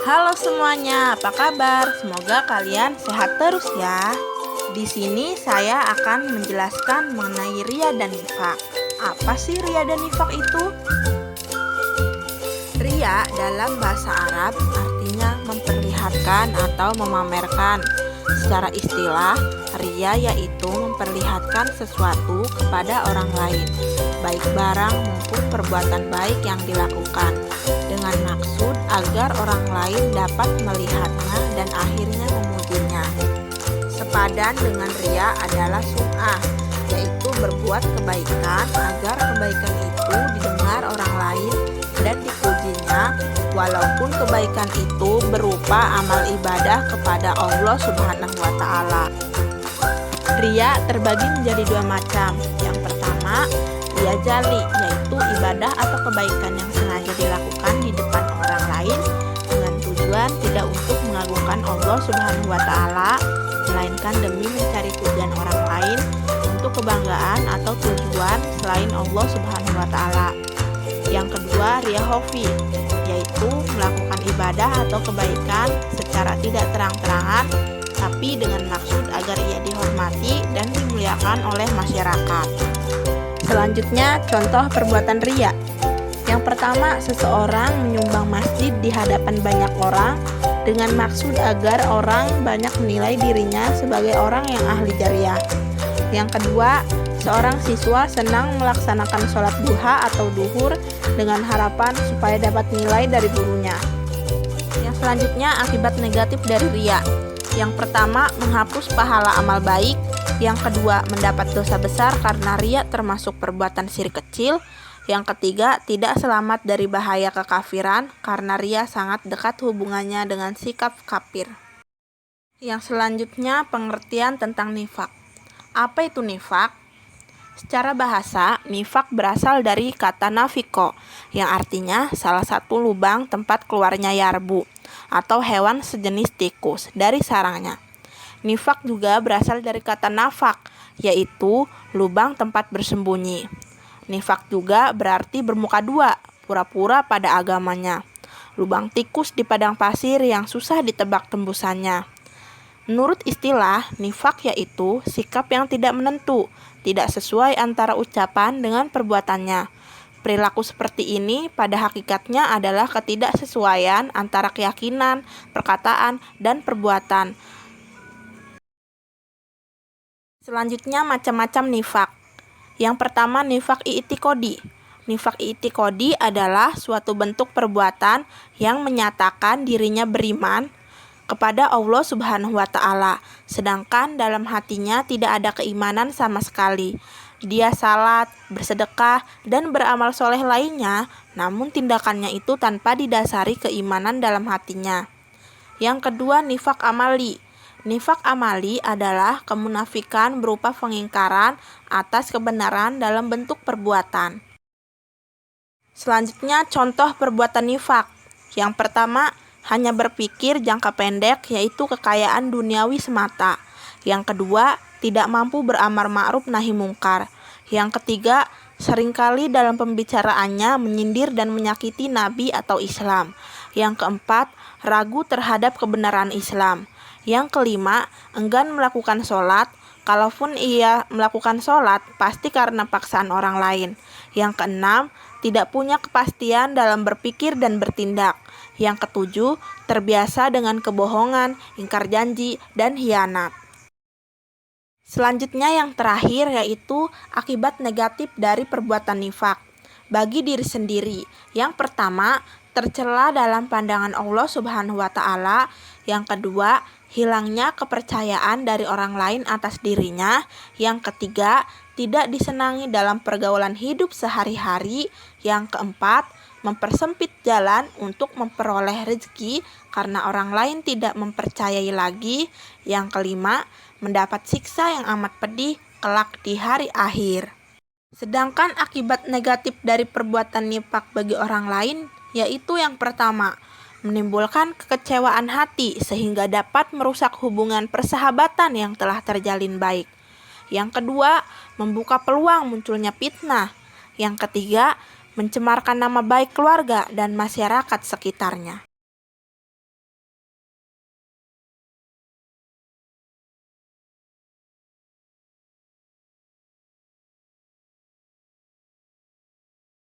Halo semuanya, apa kabar? Semoga kalian sehat terus ya. Di sini saya akan menjelaskan mengenai riya dan nifak. Apa sih riya dan nifak itu? Riya dalam bahasa Arab artinya memperlihatkan atau memamerkan. Secara istilah, riya yaitu memperlihatkan sesuatu kepada orang lain, baik barang maupun perbuatan baik yang dilakukan, dengan maksud agar orang lain dapat melihatnya dan akhirnya memujinya. Sepadan dengan riya adalah sum'ah, yaitu berbuat kebaikan agar kebaikan itu didengar orang lain dan dipujinya, walaupun kebaikan itu berupa amal ibadah kepada Allah Subhanahu wa Ta'ala. Riya terbagi menjadi dua macam. Yang pertama, riya jali, yaitu ibadah atau kebaikan yang sengaja dilakukan di depan orang lain dengan tujuan tidak untuk mengagungkan Allah Subhanahu wa Ta'ala, melainkan demi mencari pujian orang lain untuk kebanggaan atau tujuan selain Allah Subhanahu wa Ta'ala. Yang kedua, riya hofi, yaitu melakukan ibadah atau kebaikan secara tidak terang-terangan, tapi dengan maksud agar ia dihormati dan dimuliakan oleh masyarakat. Selanjutnya, contoh perbuatan riya. Yang pertama, seseorang menyumbang masjid di hadapan banyak orang dengan maksud agar orang banyak menilai dirinya sebagai orang yang ahli jariah. Yang kedua, seorang siswa senang melaksanakan sholat duha atau duhur dengan harapan supaya dapat nilai dari gurunya. Yang selanjutnya, akibat negatif dari riya. Yang pertama, menghapus pahala amal baik. Yang kedua, mendapat dosa besar karena riya termasuk perbuatan syirik kecil. Yang ketiga, tidak selamat dari bahaya kekafiran karena riya sangat dekat hubungannya dengan sikap kafir. Yang selanjutnya, pengertian tentang nifak. Apa itu nifak? Secara bahasa, nifak berasal dari kata nafiko, yang artinya salah satu lubang tempat keluarnya yarbu, atau hewan sejenis tikus, dari sarangnya. Nifak juga berasal dari kata nafak, yaitu lubang tempat bersembunyi. Nifak juga berarti bermuka dua, pura-pura pada agamanya. Lubang tikus di padang pasir yang susah ditebak tembusannya. Menurut istilah, nifak yaitu sikap yang tidak menentu, tidak sesuai antara ucapan dengan perbuatannya. Perilaku seperti ini pada hakikatnya adalah ketidaksesuaian antara keyakinan, perkataan, dan perbuatan. Selanjutnya, macam-macam nifak. Yang pertama, nifak i'tiqodi. Nifak i'tiqodi adalah suatu bentuk perbuatan yang menyatakan dirinya beriman kepada Allah Subhanahu wa Ta'ala, sedangkan dalam hatinya tidak ada keimanan sama sekali. Dia salat, bersedekah, dan beramal soleh lainnya, namun tindakannya itu tanpa didasari keimanan dalam hatinya. Yang kedua, nifak amali. Nifak amali adalah kemunafikan berupa pengingkaran atas kebenaran dalam bentuk perbuatan. Selanjutnya, contoh perbuatan nifak. Yang pertama, hanya berpikir jangka pendek, yaitu kekayaan duniawi semata. Yang kedua, tidak mampu beramar ma'ruf nahi mungkar. Yang ketiga, seringkali dalam pembicaraannya menyindir dan menyakiti Nabi atau Islam. Yang keempat, ragu terhadap kebenaran Islam. Yang kelima, enggan melakukan sholat. Kalaupun ia melakukan sholat, pasti karena paksaan orang lain. Yang keenam, tidak punya kepastian dalam berpikir dan bertindak. Yang ketujuh, terbiasa dengan kebohongan, ingkar janji, dan khianat. Selanjutnya yang terakhir yaitu akibat negatif dari perbuatan nifak bagi diri sendiri. Yang pertama, tercela dalam pandangan Allah Subhanahu wa Ta'ala. Yang kedua, hilangnya kepercayaan dari orang lain atas dirinya. Yang ketiga, tidak disenangi dalam pergaulan hidup sehari-hari. Yang keempat, mempersempit jalan untuk memperoleh rezeki karena orang lain tidak mempercayai lagi. Yang kelima, mendapat siksa yang amat pedih kelak di hari akhir. Sedangkan akibat negatif dari perbuatan nifak bagi orang lain yaitu yang pertama, menimbulkan kekecewaan hati sehingga dapat merusak hubungan persahabatan yang telah terjalin baik. Yang kedua, membuka peluang munculnya fitnah. Yang ketiga, mencemarkan nama baik keluarga dan masyarakat sekitarnya.